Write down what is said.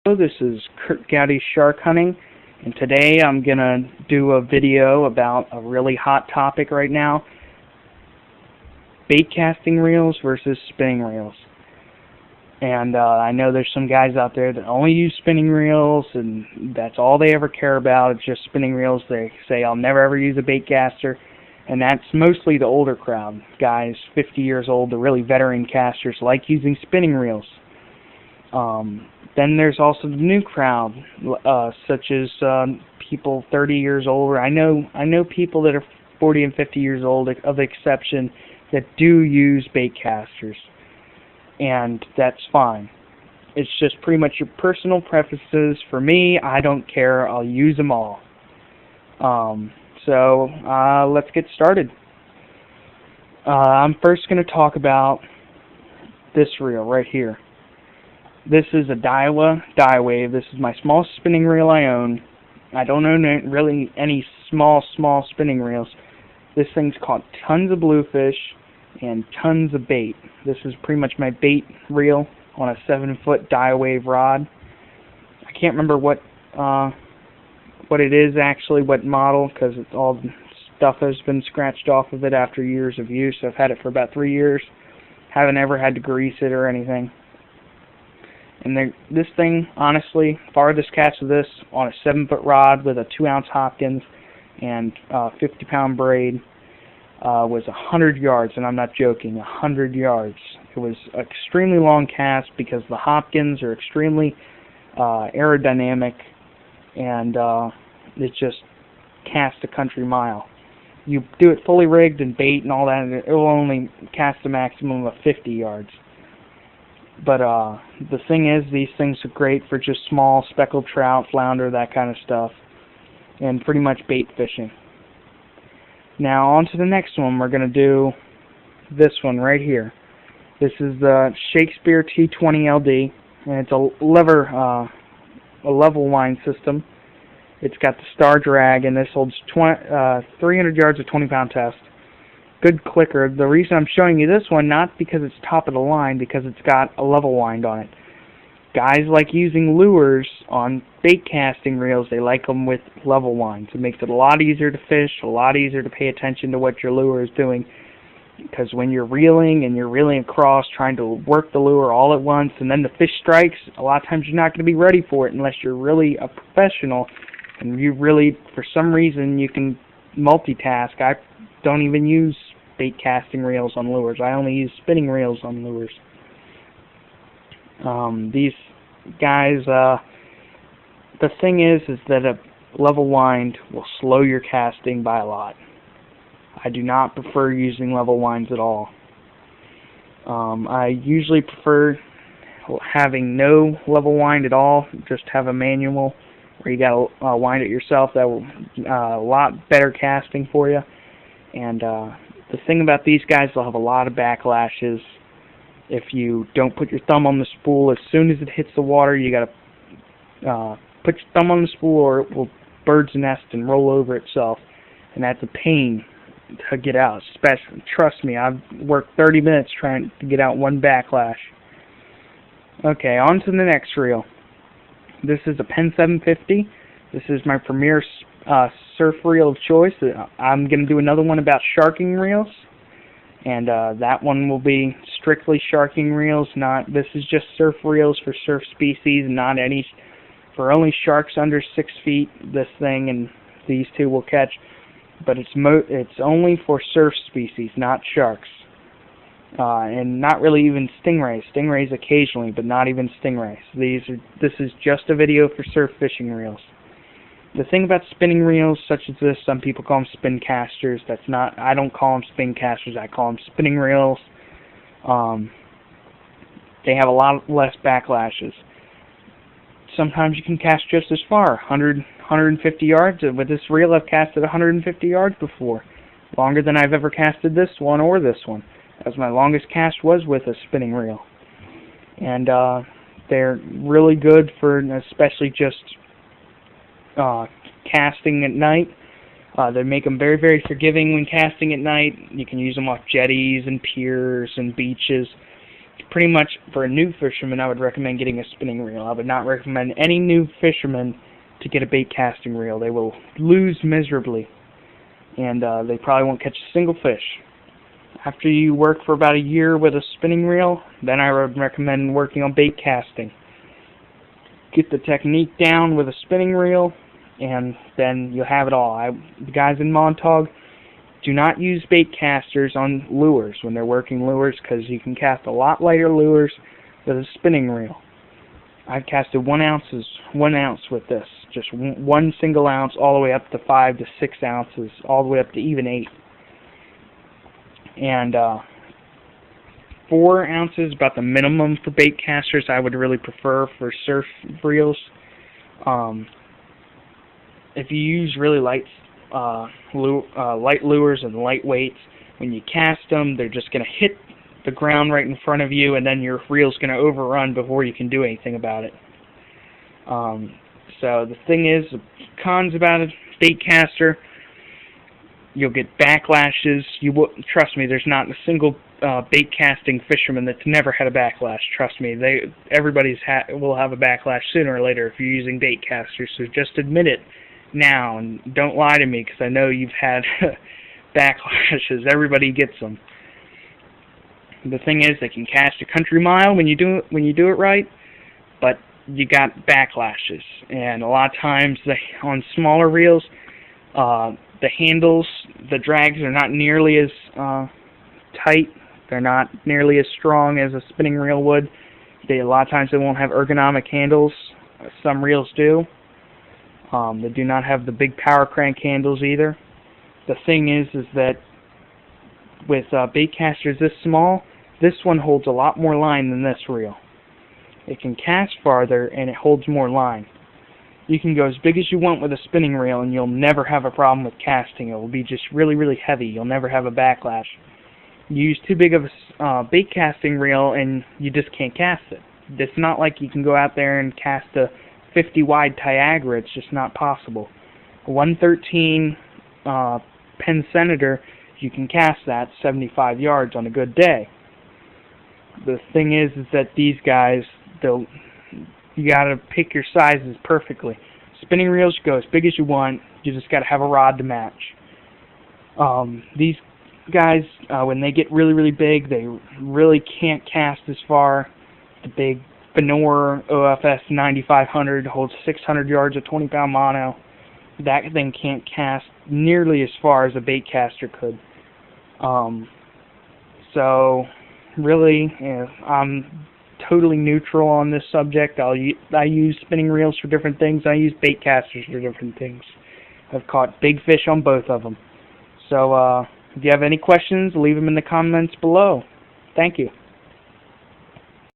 Hello, this is Kurt Gowdy Shark Hunting, and today I'm going to do a video about a really hot topic right now: bait casting reels versus spinning reels. And I know there's some guys out there that only use spinning reels, and that's all they ever care about. It's just spinning reels. They say, I'll never ever use a bait caster, and that's mostly the older crowd. Guys 50 years old, the really veteran casters, like using spinning reels. Then there's also the new crowd, such as people 30 years older. I know people that are 40 and 50 years old, of exception, that do use bait casters, and that's fine. It's just pretty much your personal preferences. For me, I don't care. I'll use them all. So let's get started. I'm first going to talk about this reel right here. This is a Daiwa Wave. This is my smallest spinning reel I own. I don't own really any small spinning reels. This thing's caught tons of bluefish and tons of bait. This is pretty much my bait reel on a 7-foot Daiwa Wave rod. I can't remember what it is actually, what model, because it's all stuff has been scratched off of it after years of use. I've had it for about 3 years. Haven't ever had to grease it or anything. And this thing, honestly, farthest cast of this on a 7-foot rod with a 2-ounce Hopkins and 50-pound braid was 100 yards, and I'm not joking, 100 yards. It was an extremely long cast because the Hopkins are extremely aerodynamic, and it just casts a country mile. You do it fully rigged and bait and all that, and it will only cast a maximum of 50 yards. But the thing is, these things are great for just small speckled trout, flounder, that kind of stuff, and pretty much bait fishing. Now on to the next one. We're going to do this one right here. This is the Shakespeare T20 LD, and it's a level wind system. It's got the star drag, and this holds 300 yards of 20-pound test. Good clicker. The reason I'm showing you this one, not because it's top of the line, because it's got a level wind on it. Guys like using lures on bait casting reels. They like them with level winds. It makes it a lot easier to fish, a lot easier to pay attention to what your lure is doing, because when you're reeling and you're reeling across, trying to work the lure all at once, and then the fish strikes, a lot of times you're not going to be ready for it unless you're really a professional and you really, for some reason, you can multitask. I don't even use bait casting reels on lures. I only use spinning reels on lures. These guys, the thing is that a level wind will slow your casting by a lot. I do not prefer using level winds at all. I usually prefer having no level wind at all. Just have a manual where you gotta wind it yourself. That will a lot better casting for you. And the thing about these guys, they'll have a lot of backlashes. If you don't put your thumb on the spool, as soon as it hits the water, you gotta put your thumb on the spool, or it will bird's nest and roll over itself, and that's a pain to get out. Especially, trust me, I've worked 30 minutes trying to get out one backlash. Okay, on to the next reel. This is a Penn 750. This is my premier surf reel of choice. I'm going to do another one about sharking reels, and that one will be strictly sharking reels. This is just surf reels for surf species, not any for only sharks under 6 feet. This thing and these two will catch, but it's only for surf species, not sharks, and not really even stingrays. Stingrays occasionally, but not even stingrays. This is just a video for surf fishing reels. The thing about spinning reels such as this, some people call them spin casters. I don't call them spin casters. I call them spinning reels. They have a lot less backlashes. Sometimes you can cast just as far, 100, 150 yards. With this reel, I've casted 150 yards before, longer than I've ever casted this one or this one, as my longest cast was with a spinning reel. And they're really good for especially just casting at night. They make them very, very forgiving when casting at night. You can use them off jetties and piers and beaches. pretty much for a new fisherman, I would recommend getting a spinning reel. I would not recommend any new fisherman to get a bait casting reel. They will lose miserably, and they probably won't catch a single fish. After you work for about a year with a spinning reel, then I would recommend working on bait casting. Get the technique down with a spinning reel, and then you'll have it all. The guys in Montauk, do not use bait casters on lures when they're working lures, because you can cast a lot lighter lures with a spinning reel. I've casted 1 ounce with this, just one single ounce, all the way up to 5 to 6 ounces, all the way up to even 8. And 4 ounces, about the minimum for bait casters. I would really prefer for surf reels. If you use really light lures and light weights, when you cast them, they're just going to hit the ground right in front of you, and then your reel's going to overrun before you can do anything about it. So the thing is, the cons about a bait caster, you'll get backlashes. Trust me, there's not a single bait casting fisherman that's never had a backlash. Trust me, everybody's will have a backlash sooner or later if you're using bait casters. So just admit it now, and don't lie to me, because I know you've had backlashes. Everybody gets them. The thing is, they can cast a country mile when you do it right, but you got backlashes, and a lot of times on smaller reels, the handles, the drags are not nearly as tight. They're not nearly as strong as a spinning reel would. A lot of times they won't have ergonomic handles. Some reels do. They do not have the big power crank handles either. The thing is that with bait casters this small, this one holds a lot more line than this reel. It can cast farther, and it holds more line. You can go as big as you want with a spinning reel, and you'll never have a problem with casting. It will be just really, really heavy. You'll never have a backlash. You use too big of a bait casting reel, and you just can't cast it. It's not like you can go out there and cast a 50 wide Tiagra. It's just not possible. A 113 Penn Senator, you can cast that 75 yards on a good day. The thing is that these guys, you gotta pick your sizes perfectly. Spinning reels, you go as big as you want. You just gotta have a rod to match. These guys, when they get really, really big, they really can't cast as far. The big Benor OFS 9500 holds 600 yards of 20-pound mono. That thing can't cast nearly as far as a bait caster could. So, really, I'm totally neutral on this subject. I use spinning reels for different things. I use bait casters for different things. I've caught big fish on both of them. So, if you have any questions, leave them in the comments below. Thank you.